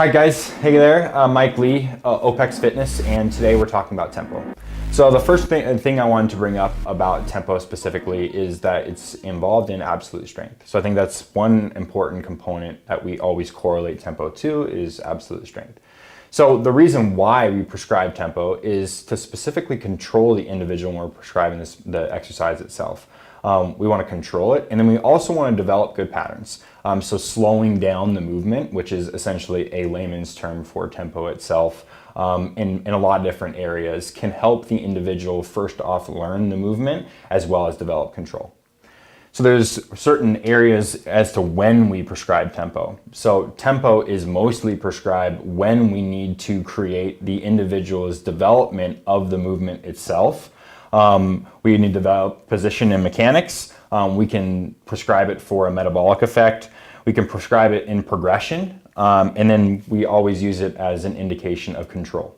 Hi guys, hey there, Mike Lee, OPEX Fitness, and today we're talking about tempo. So the first thing I wanted to bring up about tempo specifically is that it's involved in absolute strength. So I think that's one important component that we always correlate tempo to is absolute strength. So the reason why we prescribe tempo is to specifically control the individual when we're prescribing the exercise itself. We want to control it, and then we also want to develop good patterns. So slowing down the movement, which is essentially a layman's term for tempo itself, in a lot of different areas, can help the individual first off learn the movement as well as develop control. So there's certain areas as to when we prescribe tempo. So tempo is mostly prescribed when we need to create the individual's development of the movement itself. We need to develop position and mechanics. We can prescribe it for a metabolic effect. We can prescribe it in progression. And then we always use it as an indication of control.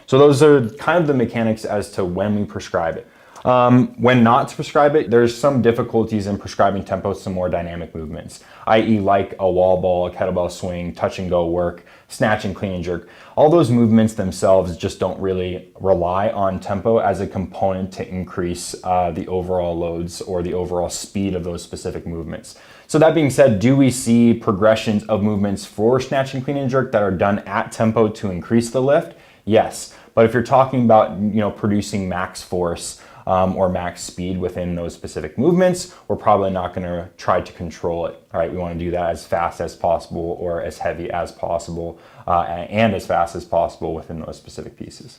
So those are kind of the mechanics as to when we prescribe it. When not to prescribe it, there's some difficulties in prescribing tempo to some more dynamic movements, i.e. like a wall ball, a kettlebell swing, touch and go work, snatch and clean and jerk. All those movements themselves just don't really rely on tempo as a component to increase the overall loads or the overall speed of those specific movements. So that being said, do we see progressions of movements for snatch and clean and jerk that are done at tempo to increase the lift? Yes, but if you're talking about producing max force, or max speed within those specific movements, we're probably not going to try to control it. All right, we want to do that as fast as possible or as heavy as possible and as fast as possible within those specific pieces.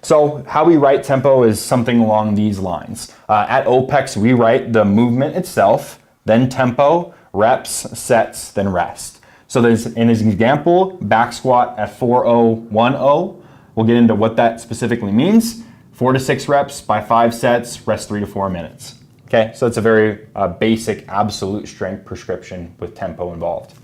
So how we write tempo is something along these lines. At OPEX, we write the movement itself, then tempo, reps, sets, then rest. So there's in an example, back squat at 4-0-1-0. We'll get into what that specifically means. 4 to 6 reps by 5 sets, rest 3 to 4 minutes. Okay, so it's a very basic absolute strength prescription with tempo involved.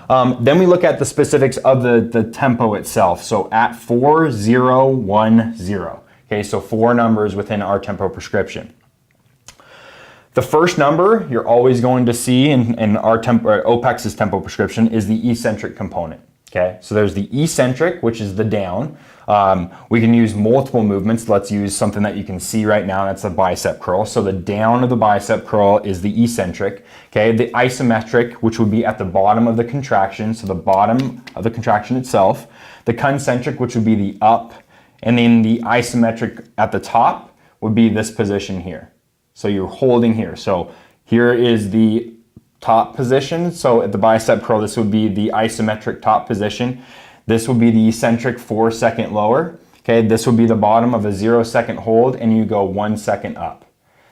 Then we look at the specifics of the tempo itself. So at 4-0-1-0. Okay, so 4 numbers within our tempo prescription. The first number you're always going to see in our OPEX's tempo prescription is the eccentric component. Okay, so there's the eccentric, which is the down. We can use multiple movements. Let's use something that you can see right now. That's the bicep curl. So the down of the bicep curl is the eccentric. Okay, the isometric, which would be at the bottom of the contraction, so the bottom of the contraction itself. The concentric, which would be the up, and then the isometric at the top would be this position here. So you're holding here. So here is the top position. So at the bicep curl, this would be the isometric top position. This would be the eccentric 4-second lower. Okay, this would be the bottom of a 0-second hold, and you go 1 second up.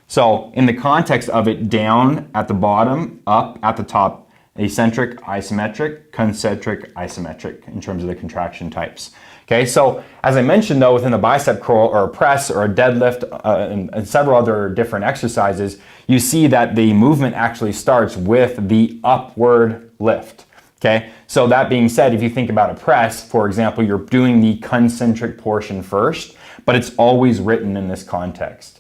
So in the context of it, down at the bottom, up at the top, eccentric, isometric, concentric, isometric in terms of the contraction types. Okay, so as I mentioned though, within the bicep curl or a press or a deadlift and several other different exercises, you see that the movement actually starts with the upward lift. Okay, so that being said, if you think about a press, for example, you're doing the concentric portion first, but it's always written in this context.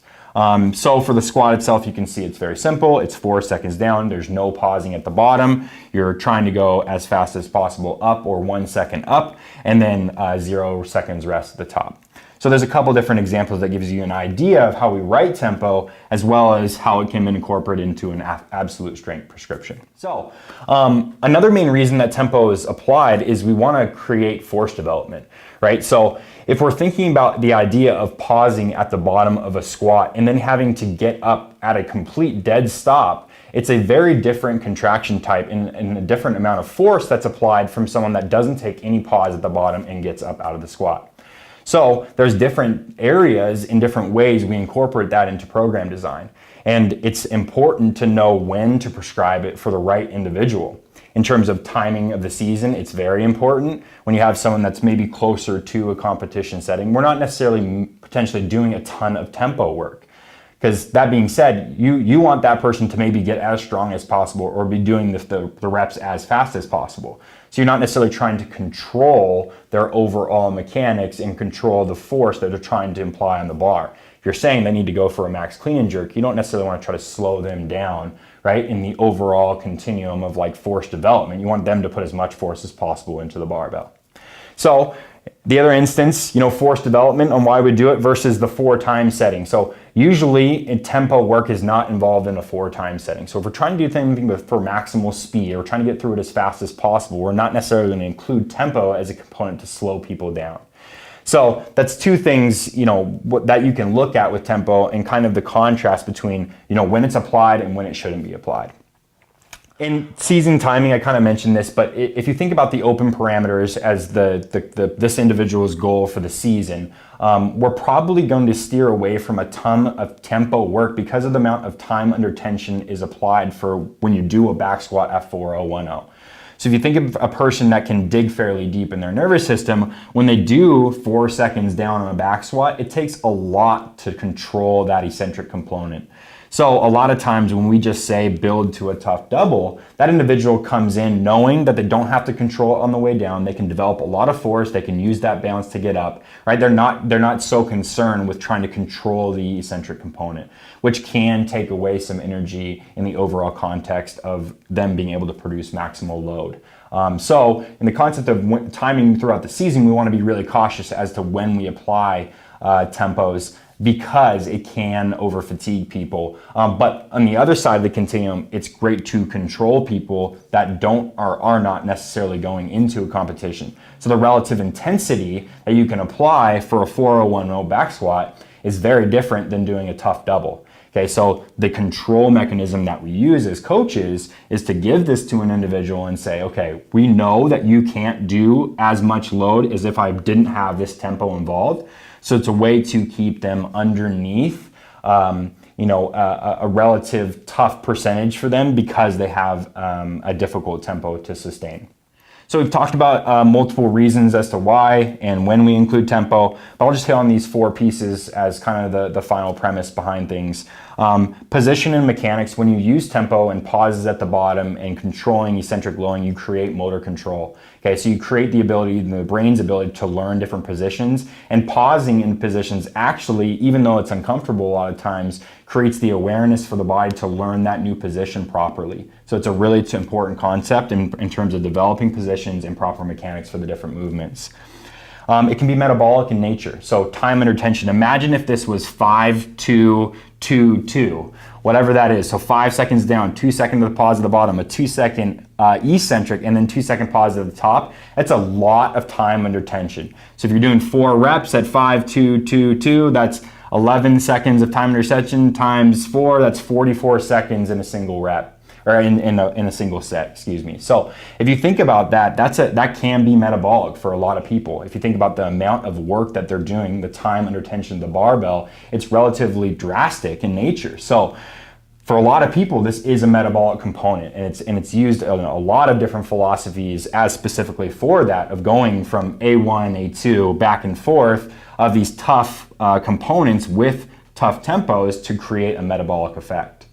So for the squat itself, you can see it's very simple. It's 4 seconds down. There's no pausing at the bottom. You're trying to go as fast as possible up or 1 second up, and then 0 seconds rest at the top. So there's a couple different examples that gives you an idea of how we write tempo as well as how it can be incorporated into an absolute strength prescription. So another main reason that tempo is applied is we want to create force development, right? So if we're thinking about the idea of pausing at the bottom of a squat and then having to get up at a complete dead stop, it's a very different contraction type and a different amount of force that's applied from someone that doesn't take any pause at the bottom and gets up out of the squat. So there's different areas in different ways we incorporate that into program design. And it's important to know when to prescribe it for the right individual. In terms of timing of the season, it's very important. When you have someone that's maybe closer to a competition setting, we're not necessarily potentially doing a ton of tempo work. Because that being said, you want that person to maybe get as strong as possible or be doing the reps as fast as possible. So you're not necessarily trying to control their overall mechanics and control the force that they're trying to imply on the bar. If you're saying they need to go for a max clean and jerk, you don't necessarily want to try to slow them down, right, in the overall continuum of like force development. You want them to put as much force as possible into the barbell. So the other instance, force development on why we do it versus the 4 time setting. So usually tempo work is not involved in a 4 time setting. So if we're trying to do anything for maximal speed, or we're trying to get through it as fast as possible, we're not necessarily going to include tempo as a component to slow people down. So that's 2 things, that you can look at with tempo, and kind of the contrast between, when it's applied and when it shouldn't be applied. In season timing, I kind of mentioned this, but if you think about the open parameters as this individual's goal for the season, we're probably going to steer away from a ton of tempo work because of the amount of time under tension is applied for when you do a back squat at 4010. So if you think of a person that can dig fairly deep in their nervous system, when they do 4 seconds down on a back squat, it takes a lot to control that eccentric component. So a lot of times when we just say build to a tough double, that individual comes in knowing that they don't have to control it on the way down. They can develop a lot of force. They can use that balance to get up, right? They're not so concerned with trying to control the eccentric component, which can take away some energy in the overall context of them being able to produce maximal load. So in the concept of timing throughout the season, we want to be really cautious as to when we apply tempos, because it can over fatigue people. But on the other side of the continuum, it's great to control people that are not necessarily going into a competition. So the relative intensity that you can apply for a 4010 back squat is very different than doing a tough double. Okay, so the control mechanism that we use as coaches is to give this to an individual and say, okay, we know that you can't do as much load as if I didn't have this tempo involved. So it's a way to keep them underneath, a relative tough percentage for them because they have a difficult tempo to sustain. So we've talked about multiple reasons as to why and when we include tempo, but I'll just hit on these 4 pieces as kind of the final premise behind things. Position and mechanics, when you use tempo and pauses at the bottom and controlling eccentric lowering, you create motor control. Okay, so you create the ability, the brain's ability to learn different positions, and pausing in positions actually, even though it's uncomfortable a lot of times, creates the awareness for the body to learn that new position properly. So it's a really important concept in terms of developing positions and proper mechanics for the different movements. It can be metabolic in nature. So time under tension. Imagine if this was 5, 2, 2, 2, whatever that is. So 5 seconds down, 2 seconds of the pause at the bottom, a 2 second eccentric, and then 2 second pause at the top. That's a lot of time under tension. So if you're doing 4 reps at 5, 2, 2, 2, that's 11 seconds of time under tension times 4, that's 44 seconds in a single rep. Or in a single set, excuse me. So if you think about that, that can be metabolic for a lot of people. If you think about the amount of work that they're doing, the time under tension of the barbell, it's relatively drastic in nature. So for a lot of people, this is a metabolic component, and it's used in a lot of different philosophies as specifically for that, of going from A1, A2, back and forth of these tough components with tough tempos to create a metabolic effect.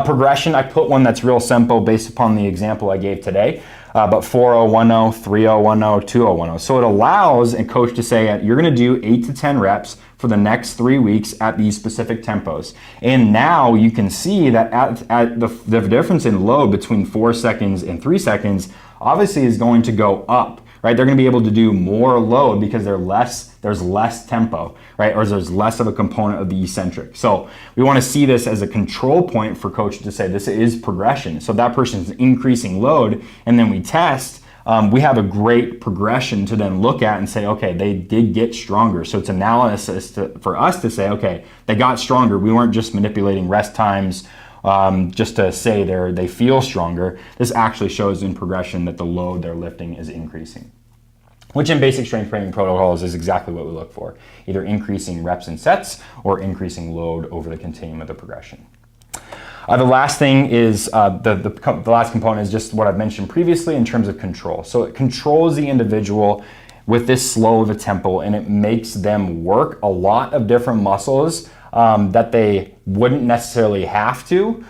Progression, I put one that's real simple based upon the example I gave today, but 4010, 3010, 2010. So it allows a coach to say, you're going to do 8 to 10 reps for the next 3 weeks at these specific tempos. And now you can see that at the difference in load between 4 seconds and 3 seconds obviously is going to go up. Right, they're going to be able to do more load because there's less tempo, right? Or there's less of a component of the eccentric. So we want to see this as a control point for coach to say this is progression. So if that person's increasing load and then we test, we have a great progression to then look at and say, okay, they did get stronger. So it's analysis for us to say, okay, they got stronger. We weren't just manipulating rest times just to say they feel stronger. This actually shows in progression that the load they're lifting is increasing, which in basic strength training protocols is exactly what we look for, either increasing reps and sets or increasing load over the continuum of the progression. The last thing is, the last component is just what I've mentioned previously in terms of control. So it controls the individual with this slow of a tempo, and it makes them work a lot of different muscles that they wouldn't necessarily have to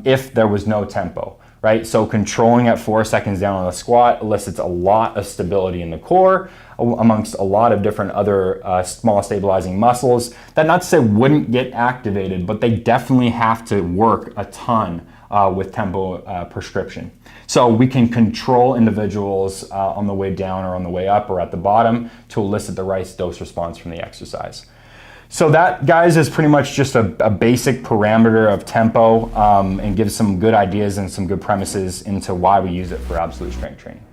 if there was no tempo, right? So controlling at 4 seconds down on a squat elicits a lot of stability in the core amongst a lot of different other small stabilizing muscles that not to say wouldn't get activated, but they definitely have to work a ton with tempo prescription. So we can control individuals on the way down or on the way up or at the bottom to elicit the right dose response from the exercise. So that, guys, is pretty much just a basic parameter of tempo and gives some good ideas and some good premises into why we use it for absolute strength training.